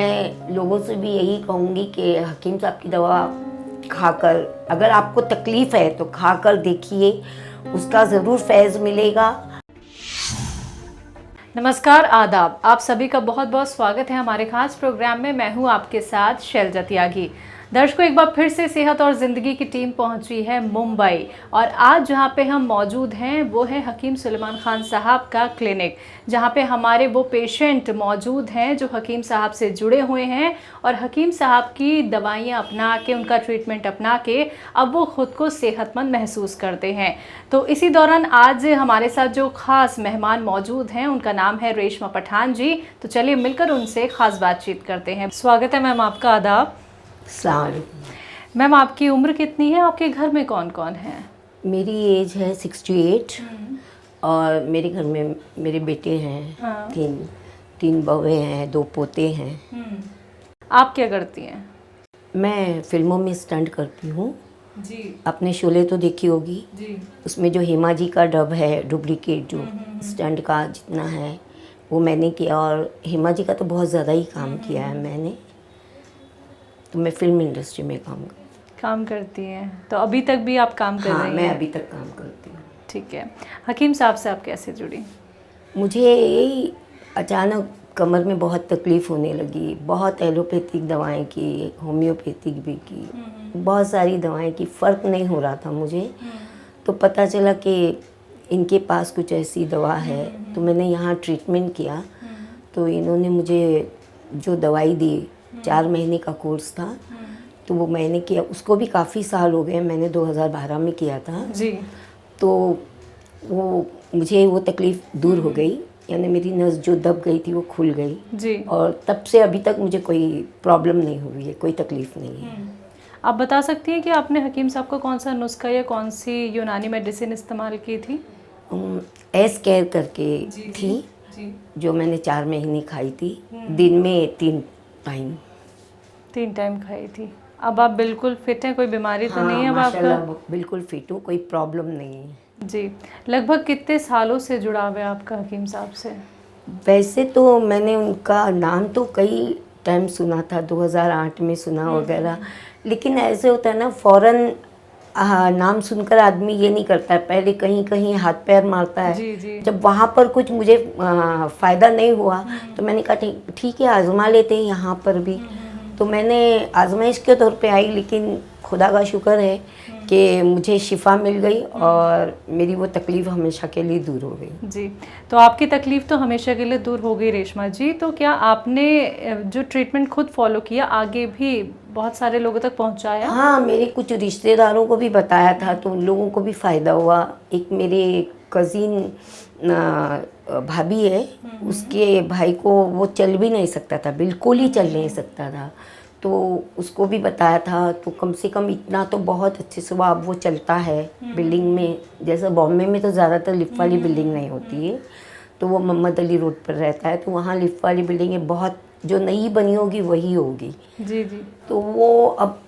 मैं लोगों से भी यही कहूँगी कि हकीम साहब की दवा खाकर, अगर आपको तकलीफ़ है तो खाकर देखिए, उसका ज़रूर फैज़ मिलेगा। नमस्कार, आदाब। आप सभी का बहुत बहुत स्वागत है हमारे खास प्रोग्राम में। मैं हूं आपके साथ शैलजा त्यागी। दर्शकों, एक बार फिर से सेहत और ज़िंदगी की टीम पहुंची है मुंबई, और आज जहां पे हम मौजूद हैं वो है हकीम सुलेमान खान साहब का क्लिनिक, जहां पे हमारे वो पेशेंट मौजूद हैं जो हकीम साहब से जुड़े हुए हैं और हकीम साहब की दवाइयां अपना के, उनका ट्रीटमेंट अपना के अब वो खुद को सेहतमंद महसूस करते हैं। तो इसी दौरान आज हमारे साथ जो खास मेहमान मौजूद हैं उनका नाम है रेशमा पठान जी। तो चलिए मिलकर उनसे खास बातचीत करते हैं। स्वागत है मैम आपका। आदाब। मैम, आपकी उम्र कितनी है? आपके घर में कौन कौन है? मेरी एज है 68 और मेरे घर में मेरे बेटे हैं। हाँ। तीन बहुएं हैं, 2 पोते हैं। आप क्या करती हैं? मैं फिल्मों में स्टंट करती हूँ जी। अपने शोले तो देखी होगी जी। उसमें जो हेमा जी का डब है, डुप्लीकेट जो स्टंट का जितना है वो मैंने किया, और हेमा जी का तो बहुत ज़्यादा ही काम किया है मैंने। तो मैं फिल्म इंडस्ट्री में काम करती हैं। तो अभी तक भी आप काम कर रही हैं? मैं अभी तक काम करती हूँ। ठीक है। हकीम साहब से आप कैसे जुड़ी? मुझे यही अचानक कमर में बहुत तकलीफ़ होने लगी। बहुत एलोपैथिक दवाएं की, होम्योपैथिक भी की, बहुत सारी दवाएं की, फ़र्क नहीं हो रहा था मुझे। तो पता चला कि इनके पास कुछ ऐसी दवा है। तो मैंने यहाँ ट्रीटमेंट किया। तो इन्होंने मुझे जो दवाई दी, 4 महीने का कोर्स था, तो वो मैंने किया। उसको भी काफ़ी साल हो गए, मैंने 2012 में किया था जी। तो वो मुझे वो तकलीफ़ दूर हो गई, यानी मेरी नस जो दब गई थी वो खुल गई जी। और तब से अभी तक मुझे कोई प्रॉब्लम नहीं हुई है, कोई तकलीफ़ नहीं है। आप बता सकती हैं कि आपने हकीम साहब को कौन सा नुस्खा या कौन सी यूनानी मेडिसिन इस्तेमाल की थी? एस केयर करके थी जो मैंने 4 महीने खाई थी, दिन में 3 टाइम खाई थी। अब आप बिल्कुल फिट हैं, कोई बीमारी तो नहीं है अब माशाल्लाह, आपका? बिल्कुल फिट हूँ, कोई प्रॉब्लम नहीं है जी। लगभग कितने सालों से जुड़ा हुआ है आपका हकीम साहब से? वैसे तो मैंने उनका नाम तो कई टाइम सुना था, 2008 में सुना वगैरह, लेकिन ऐसे होता है ना, फ़ौरन नाम सुनकर आदमी ये नहीं करता है, पहले कहीं कहीं हाथ पैर मारता है। जी जी। जब वहाँ पर कुछ मुझे फ़ायदा नहीं हुआ तो मैंने कहा ठीक है, आज़मा लेते हैं यहाँ पर भी। तो मैंने आजमाइश के तौर पे आई, लेकिन खुदा का शुक्र है कि मुझे शिफा मिल गई और मेरी वो तकलीफ़ हमेशा के लिए दूर हो गई। जी। तो आपकी तकलीफ़ तो हमेशा के लिए दूर हो गई रेशमा जी। तो क्या आपने जो ट्रीटमेंट खुद फॉलो किया आगे भी बहुत सारे लोगों तक पहुंचाया? हाँ, मेरे कुछ रिश्तेदारों को भी बताया था तो उन लोगों को भी फ़ायदा हुआ। एक मेरे कज़िन भाभी है, उसके भाई को वो चल भी नहीं सकता था, बिल्कुल ही चल नहीं सकता था, तो उसको भी बताया था। तो कम से कम इतना तो बहुत अच्छे से वो अब वो चलता है। बिल्डिंग में, जैसे बॉम्बे में तो ज़्यादातर लिफ्ट वाली बिल्डिंग नहीं होती है, तो वो मोहम्मद अली रोड पर रहता है, तो वहाँ लिफ्ट वाली बिल्डिंगें बहुत, जो नई बनी होगी वही होगी। जी जी। तो वो अब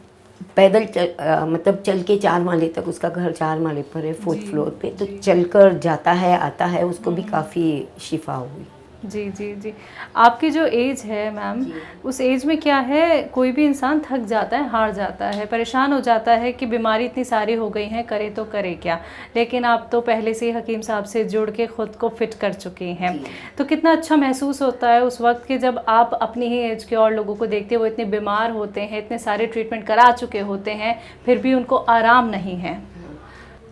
पैदल मतलब चल के 4 माले तक, उसका घर 4 माले पर है, 4th फ्लोर पे, तो चलकर जाता है आता है, उसको भी काफ़ी शिफा हुई। जी जी जी। आपकी जो एज है मैम, उस एज में क्या है, कोई भी इंसान थक जाता है, हार जाता है, परेशान हो जाता है कि बीमारी इतनी सारी हो गई हैं, करे तो करे क्या। लेकिन आप तो पहले से ही हकीम साहब से जुड़ के ख़ुद को फिट कर चुके हैं। तो कितना अच्छा महसूस होता है उस वक्त कि जब आप अपनी ही एज के और लोगों को देखते हैं, वो इतने बीमार होते हैं, इतने सारे ट्रीटमेंट करा चुके होते हैं, फिर भी उनको आराम नहीं है।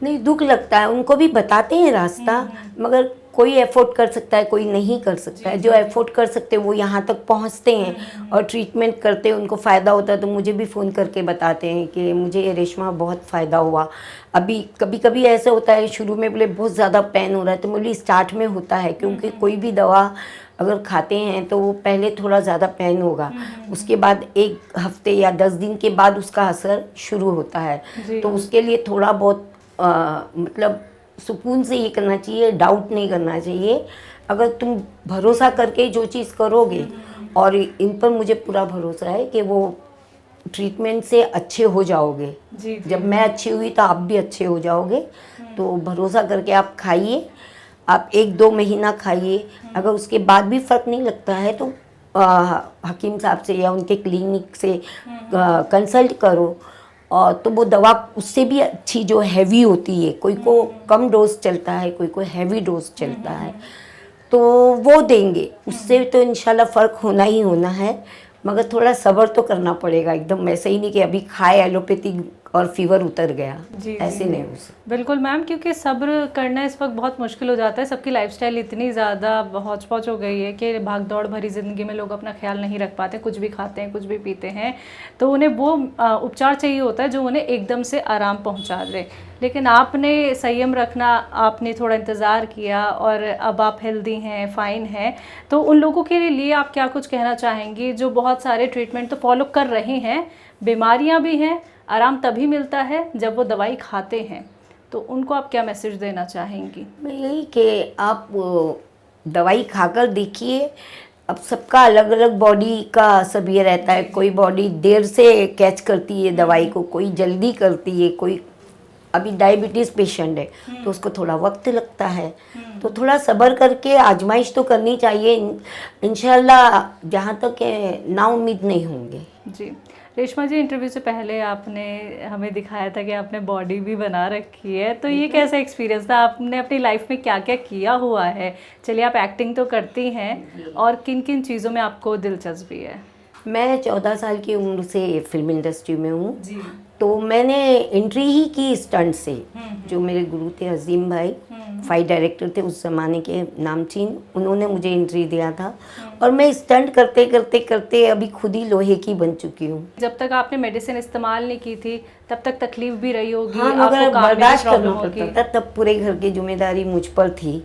नहीं, दुख लगता है। उनको भी बताते हैं रास्ता, मगर कोई एफोर्ड कर सकता है, कोई नहीं कर सकता है। जो एफोर्ड कर सकते हैं वो यहाँ तक पहुँचते हैं और ट्रीटमेंट करते हैं, उनको फ़ायदा होता है तो मुझे भी फ़ोन करके बताते हैं कि मुझे रेशमा बहुत फ़ायदा हुआ। अभी कभी कभी ऐसे होता है, शुरू में बोले बहुत ज़्यादा पेन हो रहा है, तो बोली स्टार्ट में होता है, क्योंकि कोई भी दवा अगर खाते हैं तो वो पहले थोड़ा ज़्यादा पेन होगा, उसके बाद 1 हफ्ते या 10 दिन के बाद उसका असर शुरू होता है। तो उसके लिए थोड़ा बहुत मतलब सुकून से ये करना चाहिए, डाउट नहीं करना चाहिए। अगर तुम भरोसा करके जो चीज़ करोगे, और इन पर मुझे पूरा भरोसा है कि वो ट्रीटमेंट से अच्छे हो जाओगे। जी। जब मैं अच्छी हुई तो आप भी अच्छे हो जाओगे। तो भरोसा करके आप खाइए, आप 1-2 महीना खाइए। अगर उसके बाद भी फ़र्क नहीं लगता है तो हकीम साहब से या उनके क्लिनिक से कंसल्ट करो, और तो वो दवा उससे भी अच्छी जो हैवी होती है, कोई को कम डोज चलता है, कोई को हैवी डोज चलता है, तो वो देंगे। उससे तो इंशाल्लाह फ़र्क होना ही होना है, मगर थोड़ा सब्र तो करना पड़ेगा। एकदम ऐसे ही नहीं कि अभी खाए एलोपैथिक और फीवर उतर गया, ऐसे नहीं हो सकता। बिल्कुल मैम, क्योंकि सब्र करना इस वक्त बहुत मुश्किल हो जाता है। सबकी लाइफस्टाइल इतनी ज़्यादा हौच पौच हो गई है कि भाग दौड़ भरी ज़िंदगी में लोग अपना ख्याल नहीं रख पाते, कुछ भी खाते हैं, कुछ भी पीते हैं, तो उन्हें वो उपचार चाहिए होता है जो उन्हें एकदम से आराम पहुंचा दे। लेकिन आपने संयम रखना, आपने थोड़ा इंतज़ार किया और अब आप हेल्दी हैं, फ़ाइन हैं, तो उन लोगों के लिए आप क्या कुछ कहना चाहेंगी जो बहुत सारे ट्रीटमेंट तो फॉलो कर रहे हैं, बीमारियाँ भी हैं, आराम तभी मिलता है जब वो दवाई खाते हैं, तो उनको आप क्या मैसेज देना चाहेंगी? मैं यही कि आप दवाई खाकर देखिए। अब सबका अलग अलग बॉडी का सब ये रहता है, कोई बॉडी देर से कैच करती है दवाई को, कोई जल्दी करती है, कोई अभी डायबिटीज़ पेशेंट है तो उसको थोड़ा वक्त लगता है, तो थोड़ा सब्र करके आजमाइश तो करनी चाहिए। इंशाल्लाह जहाँ तक नाउम्मीद नहीं होंगे। जी रेशमा जी, इंटरव्यू से पहले आपने हमें दिखाया था कि आपने बॉडी भी बना रखी है, तो ये कैसा एक्सपीरियंस था? आपने अपनी लाइफ में क्या क्या किया हुआ है? चलिए, आप एक्टिंग तो करती हैं, और किन किन चीज़ों में आपको दिलचस्पी है? मैं 14 साल की उम्र से फिल्म इंडस्ट्री में हूँ, तो मैंने एंट्री ही की स्टंट से। जो मेरे गुरु थे अजीम भाई, फाइट डायरेक्टर थे उस ज़माने के, नामचीन, उन्होंने मुझे एंट्री दिया था, और मैं स्टंट करते करते करते अभी खुद ही लोहे की बन चुकी हूँ। जब तक आपने मेडिसिन इस्तेमाल नहीं की थी तब तक तकलीफ भी रही होगी, हाँ, मगर बर्दाश्त करना पड़ता था, तब पूरे घर की जिम्मेदारी मुझ पर थी,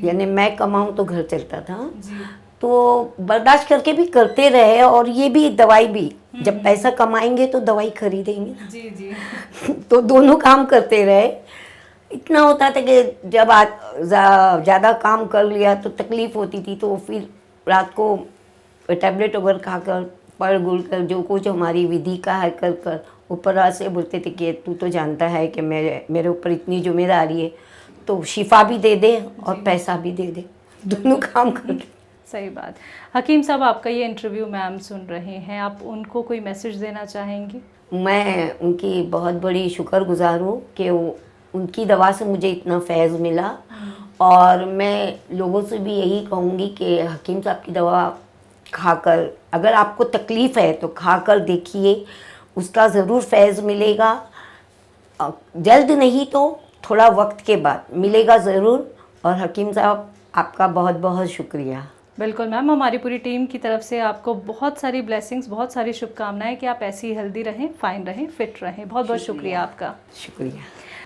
यानी मैं कमाऊँ तो घर चलता था, तो बर्दाश्त करके भी करते रहे। और ये भी दवाई भी, जब पैसा कमाएंगे तो दवाई खरीदेंगे ना, जी। तो दोनों काम करते रहे। इतना होता था कि जब ज़्यादा काम कर लिया तो तकलीफ़ होती थी, तो फिर रात को टैबलेट वगैरह खाकर पढ़ गुल कर जो कुछ हमारी विधि का है कर कर ऊपर से बोलते थे कि तू तो जानता है कि मेरे ऊपर इतनी जिम्मेदारी है, तो शिफा भी दे दे और पैसा भी दे दे, दोनों काम कर दे। सही बात। हकीम साहब, आपका ये इंटरव्यू मैम सुन रहे हैं, आप उनको कोई मैसेज देना चाहेंगी? मैं उनकी बहुत बड़ी शुक्रगुजार हूँ कि उनकी दवा से मुझे इतना फैज़ मिला, और मैं लोगों से भी यही कहूँगी कि हकीम साहब की दवा खाकर, अगर आपको तकलीफ़ है तो खाकर देखिए, उसका ज़रूर फैज़ मिलेगा। जल्द नहीं तो थोड़ा वक्त के बाद मिलेगा ज़रूर। और हकीम साहब, आपका बहुत बहुत शुक्रिया। बिल्कुल मैम, हमारी पूरी टीम की तरफ से आपको बहुत सारी ब्लेसिंग्स, बहुत सारी शुभकामनाएं कि आप ऐसी हेल्दी रहें, फाइन रहें, फिट रहें। बहुत बहुत शुक्रिया आपका। शुक्रिया।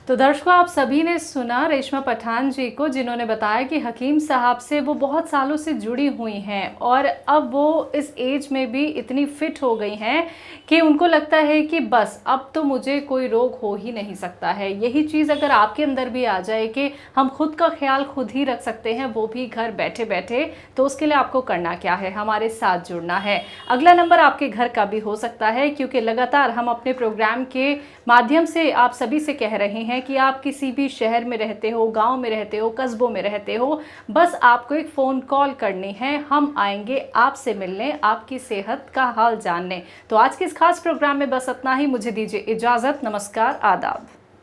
तो दर्शकों, आप सभी ने सुना रेशमा पठान जी को, जिन्होंने बताया कि हकीम साहब से वो बहुत सालों से जुड़ी हुई हैं, और अब वो इस एज में भी इतनी फिट हो गई हैं कि उनको लगता है कि बस अब तो मुझे कोई रोग हो ही नहीं सकता है। यही चीज़ अगर आपके अंदर भी आ जाए कि हम खुद का ख्याल खुद ही रख सकते हैं, वो भी घर बैठे बैठे, तो उसके लिए आपको करना क्या है? हमारे साथ जुड़ना है। अगला नंबर आपके घर का भी हो सकता है, क्योंकि लगातार हम अपने प्रोग्राम के माध्यम से आप सभी से कह रहे हैं कि आप किसी भी शहर में रहते हो, गांव में रहते हो, कस्बों में रहते हो, बस आपको एक फ़ोन कॉल करनी है, हम आएंगे आपसे मिलने, आपकी सेहत का हाल जानने। तो आज के इस खास प्रोग्राम में बस इतना ही। मुझे दीजिए इजाज़त। नमस्कार, आदाब।